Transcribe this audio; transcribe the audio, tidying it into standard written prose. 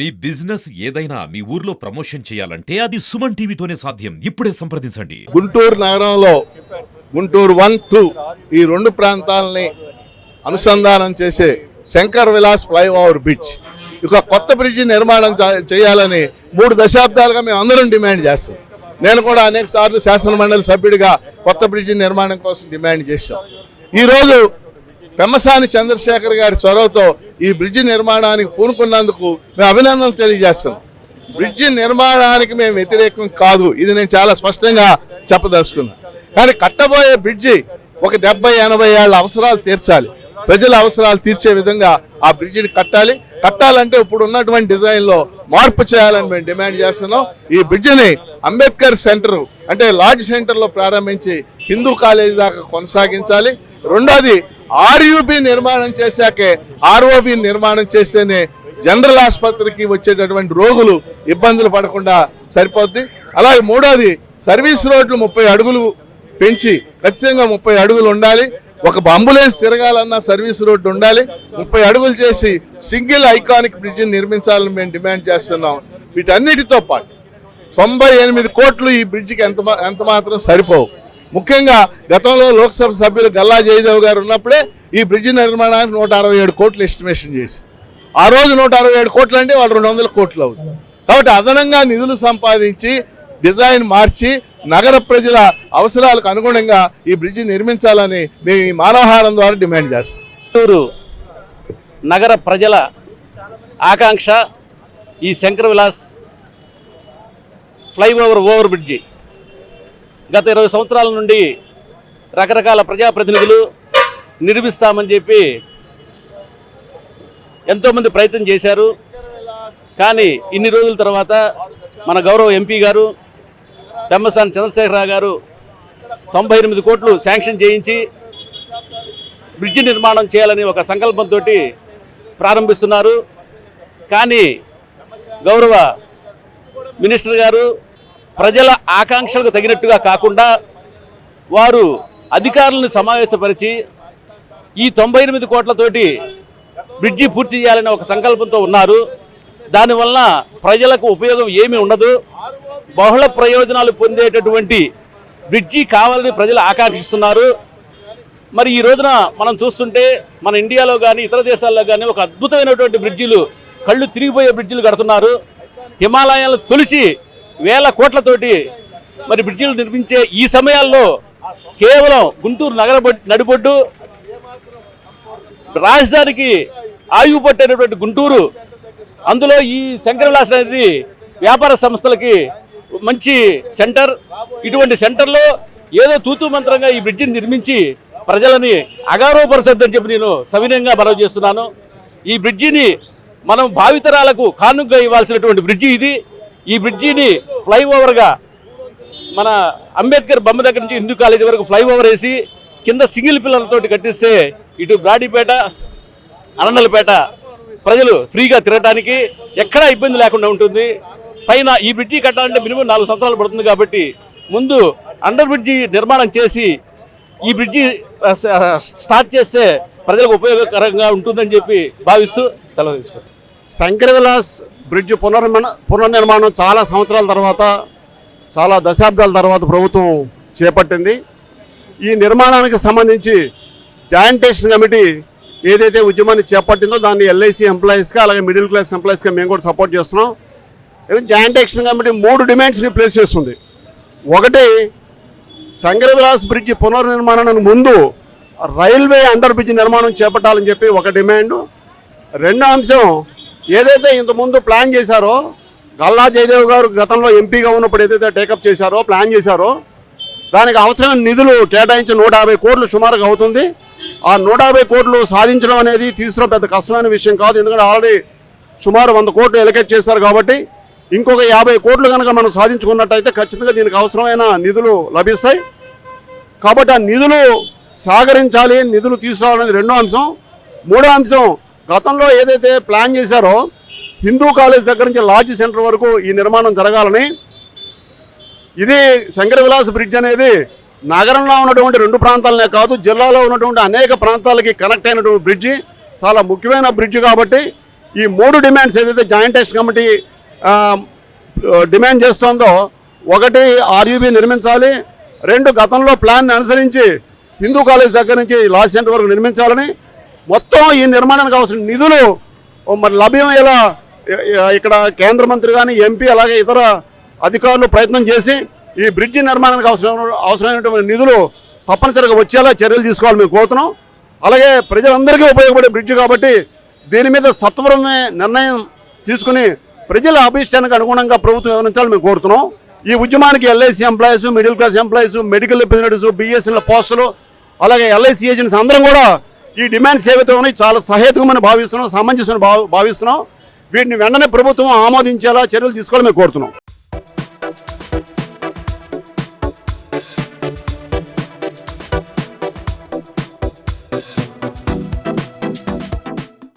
మీ business ఏదైనా మీ ఊర్లో promotion చేయాలంటే అది సుమన్ టీవీతోనే సాధ్యం. ఇప్పుడే సంప్రదించండి. గుంటూరు నగరంలో గుంటూరు 1, 2 ఈ రెండు ప్రాంతాలని అనుసంధానం చేసే శంకర్ విలాస్ ఫ్లైఓవర్ బ్రిడ్జ్, ఇక కొత్త బ్రిడ్జి నిర్మాణం చేయాలని 3 దశాబ్దాలుగా మేము అందరం డిమాండ్ చేస్తాం. నేను కూడా అనేక సార్లు శాసనమండలి సభ్యుడిగా కొత్త బ్రిడ్జి నిర్మాణం కోసం డిమాండ్ చేశాం. ఈరోజు పెమ్మసాని చంద్రశేఖర్ గారి చొరవతో ఈ బ్రిడ్జి నిర్మాణానికి పూనుకున్నందుకు మేము అభినందనలు తెలియజేస్తున్నాం. బ్రిడ్జి నిర్మాణానికి మేము వ్యతిరేకం కాదు, ఇది నేను చాలా స్పష్టంగా చెప్పదలుచుకున్నాను. కానీ కట్టబోయే బ్రిడ్జి ఒక 70-80 ఏళ్ల అవసరాలు తీర్చాలి, ప్రజల అవసరాలు తీర్చే విధంగా ఆ బ్రిడ్జిని కట్టాలంటే ఇప్పుడు ఉన్నటువంటి డిజైన్లో మార్పు చేయాలని మేము డిమాండ్ చేస్తున్నాం. ఈ బ్రిడ్జిని అంబేద్కర్ సెంటర్ అంటే లార్జ్ సెంటర్లో ప్రారంభించి హిందూ కాలేజీ దాకా కొనసాగించాలి. రెండోది ఆర్యూబీ నిర్మాణం చేశాకే ఆర్ఓబీ నిర్మాణం చేస్తేనే జనరల్ ఆసుపత్రికి వచ్చేటటువంటి రోగులు ఇబ్బందులు పడకుండా సరిపోద్ది. అలాగే మూడోది సర్వీస్ రోడ్లు 30 అడుగులు పెంచి ఖచ్చితంగా 30 అడుగులు ఉండాలి. ఒక అంబులెన్స్ తిరగాలన్నా సర్వీస్ రోడ్డు ఉండాలి. 30 అడుగులు చేసి సింగిల్ ఐకానిక్ బ్రిడ్జిని నిర్మించాలని మేము డిమాండ్ చేస్తున్నాం. వీటన్నిటితో పాటు 98 కోట్లు ఈ బ్రిడ్జికి ఎంత మాత్రం సరిపోవు. ముఖ్యంగా గతంలో లోక్సభ సభ్యులు గల్లా జయదేవ్ గారు ఉన్నప్పుడే ఈ బ్రిడ్జి నిర్మాణానికి 167 కోట్లు ఎస్టిమేషన్ చేసి, ఆ రోజు 167 కోట్లు అంటే వాళ్ళు 200 కోట్లు అవుతుంది. కాబట్టి అదనంగా నిధులు సంపాదించి డిజైన్ మార్చి నగర ప్రజల అవసరాలకు అనుగుణంగా ఈ బ్రిడ్జి నిర్మించాలని మేము ఈ మానవహారం ద్వారా డిమాండ్ చేస్తాం. గుంటూరు నగర ప్రజల ఆకాంక్ష ఈ శంకర్ విలాస్ ఓవర్ బ్రిడ్జి. గత 20 సంవత్సరాల నుండి రకరకాల ప్రజాప్రతినిధులు నిర్మిస్తామని చెప్పి ఎంతోమంది ప్రయత్నం చేశారు. కానీ ఇన్ని రోజుల తర్వాత మన గౌరవ ఎంపీ గారు పెమ్మసాని చంద్రశేఖరరావు గారు 98 కోట్లు శాంక్షన్ చేయించి బ్రిడ్జి నిర్మాణం చేయాలని ఒక సంకల్పంతో ప్రారంభిస్తున్నారు. కానీ గౌరవ మినిస్టర్ గారు ప్రజల ఆకాంక్షలకు తగినట్టుగా కాకుండా వారు అధికారులను సమావేశపరిచి ఈ 98 కోట్లతోటి బ్రిడ్జి పూర్తి చేయాలని ఒక సంకల్పంతో ఉన్నారు. దానివల్ల ప్రజలకు ఉపయోగం ఏమీ ఉండదు. బహుళ ప్రయోజనాలు పొందేటటువంటి బ్రిడ్జి కావాలని ప్రజలు ఆకాంక్షిస్తున్నారు. మరి ఈ రోజున మనం చూస్తుంటే మన ఇండియాలో కానీ ఇతర దేశాల్లో కానీ ఒక అద్భుతమైనటువంటి బ్రిడ్జిలు, కళ్ళు తిరిగిపోయే బ్రిడ్జిలు కడుతున్నారు. హిమాలయాలను తొలిచి వేల కోట్లతోటి మరి బ్రిడ్జిలు నిర్మించే ఈ సమయాల్లో కేవలం గుంటూరు నగర నడిబొడ్డు రాజధానికి ఆయువు పట్టేటటువంటి గుంటూరు, అందులో ఈ శంకర్ విలాస్ అనేది వ్యాపార సంస్థలకి మంచి సెంటర్. ఇటువంటి సెంటర్లో ఏదో తూతూ మంత్రంగా ఈ బ్రిడ్జిని నిర్మించి ప్రజలని అగౌరవపరచొద్దని చెప్పి నేను సవినయంగా మనవి చేస్తున్నాను. ఈ బ్రిడ్జిని మనం భావితరాలకు కానుకగా ఇవ్వాల్సినటువంటి బ్రిడ్జి ఇది. ఈ బ్రిడ్జిని ఫ్లైఓవర్గా మన అంబేద్కర్ బొమ్మ దగ్గర నుంచి హిందూ కాలేజీ వరకు ఫ్లైఓవర్ వేసి కింద సింగిల్ పిల్లలతోటి కట్టిస్తే ఇటు బ్రాడీపేట, అనండలపేట ప్రజలు ఫ్రీగా తిరగడానికి ఎక్కడా ఇబ్బంది లేకుండా ఉంటుంది. పైన ఈ బ్రిడ్జి కట్టాలంటే మినిమం 4 సంవత్సరాలు పడుతుంది. కాబట్టి ముందు అండర్ బ్రిడ్జి నిర్మాణం చేసి ఈ బ్రిడ్జి స్టార్ట్ చేస్తే ప్రజలకు ఉపయోగకరంగా ఉంటుందని చెప్పి భావిస్తూ సెలవు తీసుకుంటాం. శంకర్ విలాస్ బ్రిడ్జ్ పునర్నిర్మాణం చాలా సంవత్సరాల తర్వాత, చాలా దశాబ్దాల తర్వాత ప్రభుత్వం చేపట్టింది. ఈ నిర్మాణానికి సంబంధించి జాయింట్ యాక్షన్ కమిటీ ఏదైతే ఉద్యమాన్ని చేపట్టిందో దాన్ని ఎల్ఐసి ఎంప్లాయీస్గా అలాగే మిడిల్ క్లాస్ ఎంప్లాయీస్గా మేము కూడా సపోర్ట్ చేస్తున్నాం. జాయింట్ యాక్షన్ కమిటీ 3 డిమాండ్స్ని ప్లేస్ చేస్తుంది. ఒకటి, శంకర్ విలాస్ బ్రిడ్జి పునర్నిర్మాణానికి ముందు రైల్వే అండర్ బ్రిడ్జ్ నిర్మాణం చేపట్టాలని చెప్పి ఒక డిమాండు. రెండో అంశం, ఏదైతే ఇంతకుముందు ప్లాన్ చేశారో గల్లా జయదేవ్ గారు గతంలో ఎంపీగా ఉన్నప్పుడు ఏదైతే టేకప్ చేశారో ప్లాన్ చేశారో దానికి అవసరమైన నిధులు కేటాయించి 150 కోట్లు సుమారుగా అవుతుంది. ఆ 150 కోట్లు సాధించడం అనేది తీసుకున్న పెద్ద కష్టమైన విషయం కాదు. ఎందుకంటే ఆల్రెడీ సుమారు 100 కోట్లు ఎలకేట్ చేశారు. కాబట్టి ఇంకొక 50 కోట్లు కనుక మనం సాధించుకున్నట్టయితే ఖచ్చితంగా దీనికి అవసరమైన నిధులు లభిస్తాయి. కాబట్టి ఆ నిధులు సాగరించాలి, నిధులు తీసుకురావాలనేది రెండో అంశం. మూడో అంశం, గతంలో ఏదైతే ప్లాన్ చేశారో హిందూ కాలేజ్ దగ్గర నుంచి లాడ్జ్ సెంటర్ వరకు ఈ నిర్మాణం జరగాలని. ఇది శంకర్ విలాస్ బ్రిడ్జ్ అనేది నగరంలో ఉన్నటువంటి 2 ప్రాంతాలనే కాదు, జిల్లాలో ఉన్నటువంటి అనేక ప్రాంతాలకి కనెక్ట్ అయినటువంటి బ్రిడ్జి, చాలా ముఖ్యమైన బ్రిడ్జ్. కాబట్టి ఈ 3 డిమాండ్స్ ఏదైతే జాయింట్ యాక్షన్ కమిటీ డిమాండ్ చేస్తోందో, 1 ఆర్యూబీ నిర్మించాలి, 2 గతంలో ప్లాన్ అనుసరించి హిందూ కాలేజ్ దగ్గర నుంచి లా సెంటర్ వరకు నిర్మించాలని, మొత్తం ఈ నిర్మాణానికి కావాల్సిన నిధులు మరి లభ్యమయ్యేలా ఇక్కడ కేంద్ర మంత్రి కానీ ఎంపీ అలాగే ఇతర అధికారులు ప్రయత్నం చేసి ఈ బ్రిడ్జి నిర్మాణానికి అవసరమైనటువంటి నిధులు తప్పనిసరిగా వచ్చేలా చర్యలు తీసుకోవాలని మేము కోరుతున్నాం. అలాగే ప్రజలందరికీ ఉపయోగపడే బ్రిడ్జి కాబట్టి దీని మీద సత్వరమే నిర్ణయం తీసుకుని ప్రజల అభిష్టానికి అనుగుణంగా ప్రభుత్వం వివరించాలని మేము కోరుతున్నాం. ఈ ఉద్యమానికి LIC employees, middle class employees, medical representatives, BSNL పోస్టులు అలాగే ఎల్ఐసి ఏజెంట్స్ అందరం కూడా ఈ డిమాండ్స్ ఏవైతే ఉన్నాయి చాలా సహేతుకమని భావిస్తున్నాం, సమంజసమని భావిస్తున్నాం. వీటిని వెంటనే ప్రభుత్వం ఆమోదించేలా చర్యలు తీసుకోవాలని మేము కోరుతున్నాం.